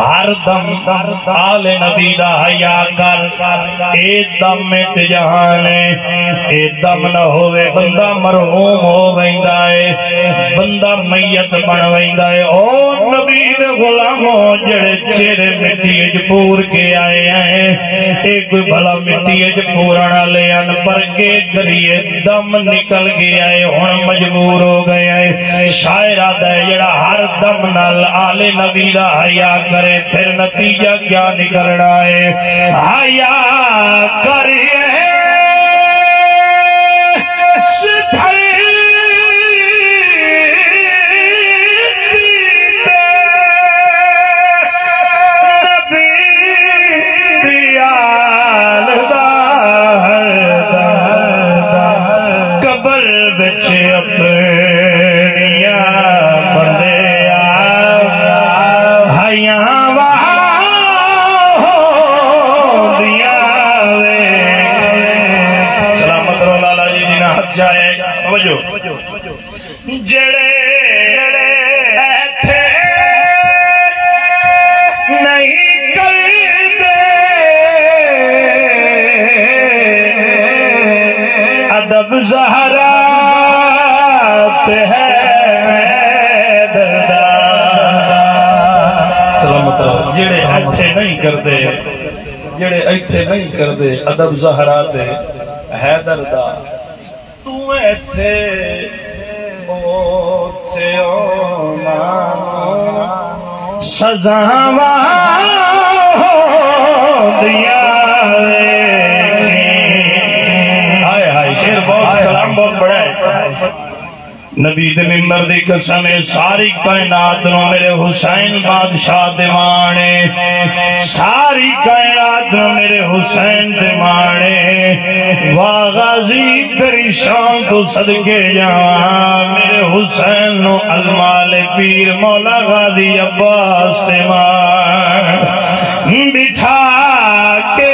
ہر دم آل نبی دا حیا کر اے دم مٹ جانے اے دم نہ ہوئے بندہ مرحوم ہو ویندا ہے بندہ میت بن ویندا ہے او نبی دے غلاموں جڑے چہرے مٹی اج پور کے آئے ہیں اے کوئی بھلا مٹی اج پورنا لے ان پر کے کریے دم نکل گیا ہے ہن مجبور ہو گیا ہے شاعر آدھا ہے جڑا ہر دم نال آل نبی دا حیا کرے پھر نتیجہ کیا نکل رہا ہے حیا کریے جڑے ایتھے نہیں کردے ادب زہرا ہے دردہ سلامت رہو جڑے ایتھے نہیں کردے جڑے ایتھے نہیں کردے ادب زہرا ہے دردہ تو ایتھے سزاواں دیا ہائے ہائے شیر بہت کلام بہت بڑا ہے نبی دے ممبر دی قسم ساری کائنات نو میرے حسین بادشاہ دے مانے ساری کائنات نو میرے حسین دے مانے واہ غازی تیری شان تو صدقے جاواں میرے حسین نو المال پیر مولا غازی عباس دے مان بٹھا کے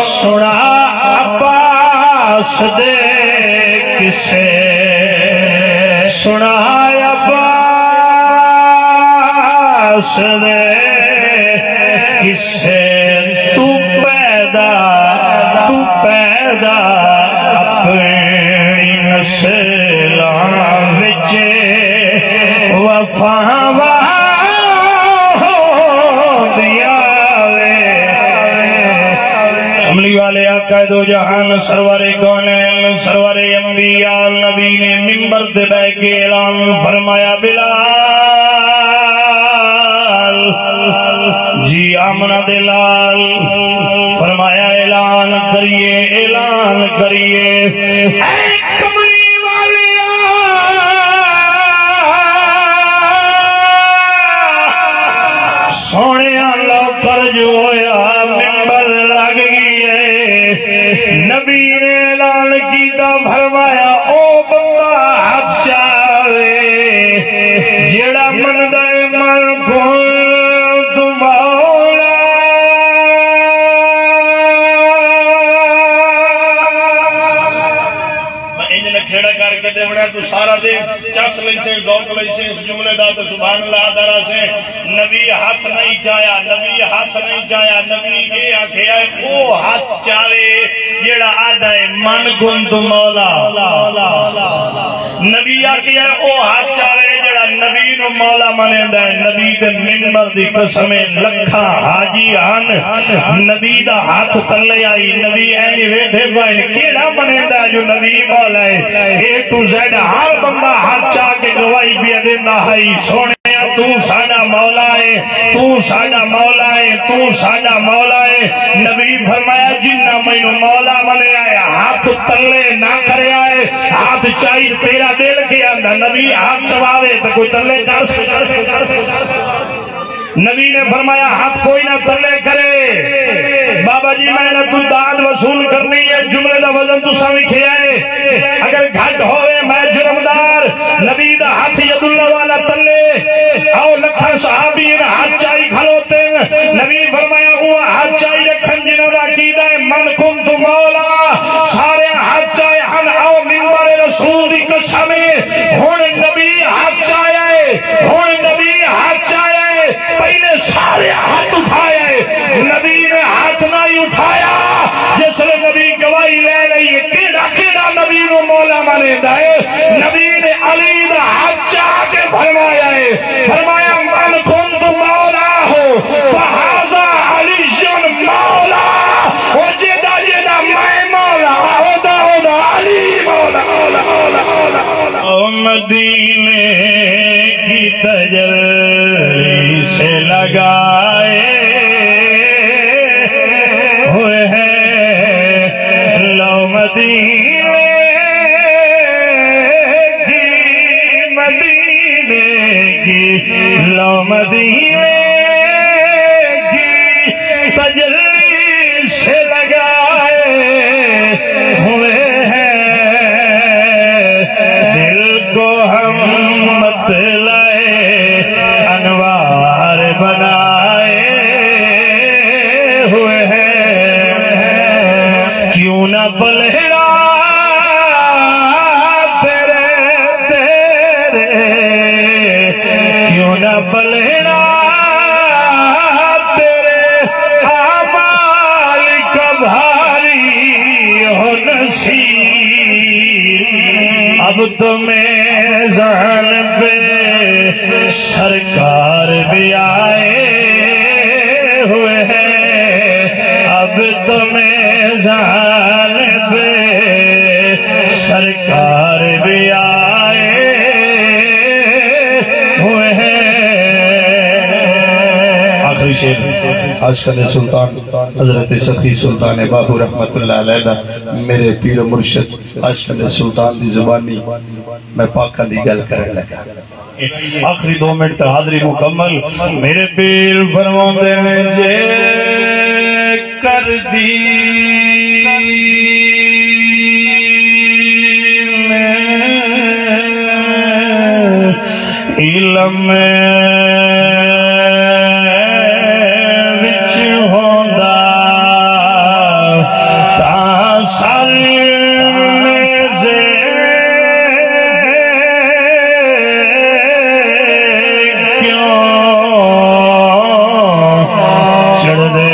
سنا عباس دے کسے سنا عباس دے کسے تو پیدا اپنی نسلان وچے وفا عملی والے آقا دو جہان سرور کونین سرور انبیاء نبی نے ممبر دے بے کے اعلان فرمایا بلال جی آمنہ دلال فرمایا اعلان کریے اے کملی والے سونے اللہ پر جو ہویا ممبر لگ گئی ہے نبی نے اعلان کیتا فرمایا او بندہ حبشہ وے جیڑا مندہ من کن تو مولا میں انجھنے کھیڑا کر کے دے بڑا تو سارا دے چس لئی سے ذوق لئی سے اس جملے دا تو سبحان اللہ درہ سے نبی ہاتھ نہیں چایا نبی یہ آکھے آئے وہ ہاتھ چاہے جیڑا آدھا ہے من گند مولا نبی آکھے آئے وہ ہاتھ چاہے جیڑا نبی نو مولا منے دا ہے نبی دے ممبر دی قسمیں لکھا حاجی آن نبی دا ہاتھ تلے آئی نبی اینی ویدھے بائن کیڑا منے دا جو نبی مولا ہے اے تو زیڈ ہر بندہ ہاتھ چاہ کے گواہی بھی دینا ہے سونے تو ساڑا مولا ہے تو ساڑا مولا ہے تو ساڑا مولا ہے نبی فرمایا جنہ مینو مولا منے آئے ہاتھ تلے نہ کرے آئے ہاتھ چاہی تیرا دل کے اندر نبی ہاتھ چواوے تو کوئی تلے کر سکتا نبی نے فرمایا ہاتھ کوئی نہ تلے کرے بابا جی میں نے تو داد وصول کرنی ہے جملے دا وزن تو سامی کھیائے اگر گھٹ ہوئے میں جرمدار نبی دا ہاتھ ید اللہ والا تلے آؤ لکھا صحابی ان ہاتھ چاہی کھلوتے نبی فرمایا وہ ہاتھ چاہی رکھن جنہوں دا عقیدہ ہے من کن تو مولا سارے ہاتھ لے لئیے کیڑا نبی نو مولا مانے دائے نبی نے علی دا ہاتھ چاہ کے فرمایا ہے فرمایا من کنت مولا ہو فہذا علی مولا وہ جیدہ میں مولا ہودا علی مولا مدینے کی تجلی سے لگائے ہوئے ہیں لو مدینے کی لو مدینے کی تجلی سے لگائے ہوئے ہیں دل کو ہم مطلع انوار بنائے ہوئے ہیں کیوں نہ پلہرا کیوں نہ پلہرا تیرے اعمال کا بھاری ہو نصیب اب تو میزان پہ سرکار بھی آئے ہوئے ہیں اب تو میزان پہ سرکار بھی آئے ہوئے ہیں آخری شعر عاشق سلطان حضرت سخی سلطان باہو رحمت اللہ علیہ میرے پیر و مرشد عاشق سلطان دی زبانی میں پاکہ دی گل کرنے لگا آخری 2 منٹ حاضری مکمل میرے پیر فرماندے نے جے کر دی علم وچ ہوندا تا سر میزے کیوں چڑھ دے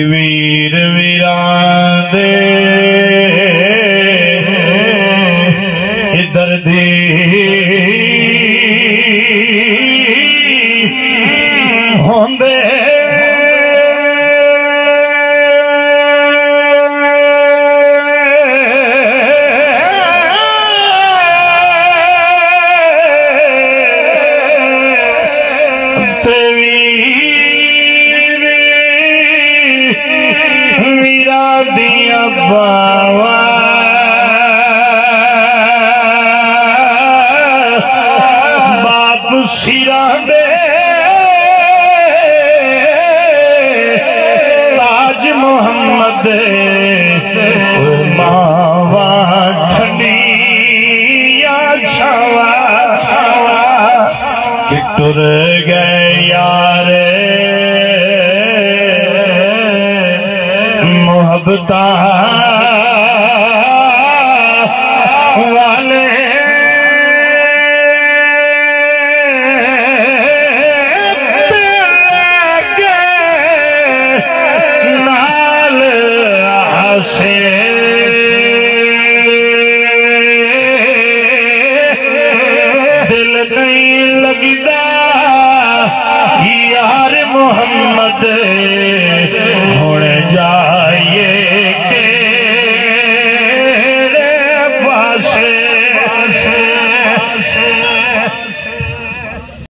ویر ویران دے ادھر دی ہوندے چھاوا کہ ٹر گئے یار محبتہ والے نال آسے دل نہیں لگدا یار محمد ہونے جائیے کے پاسے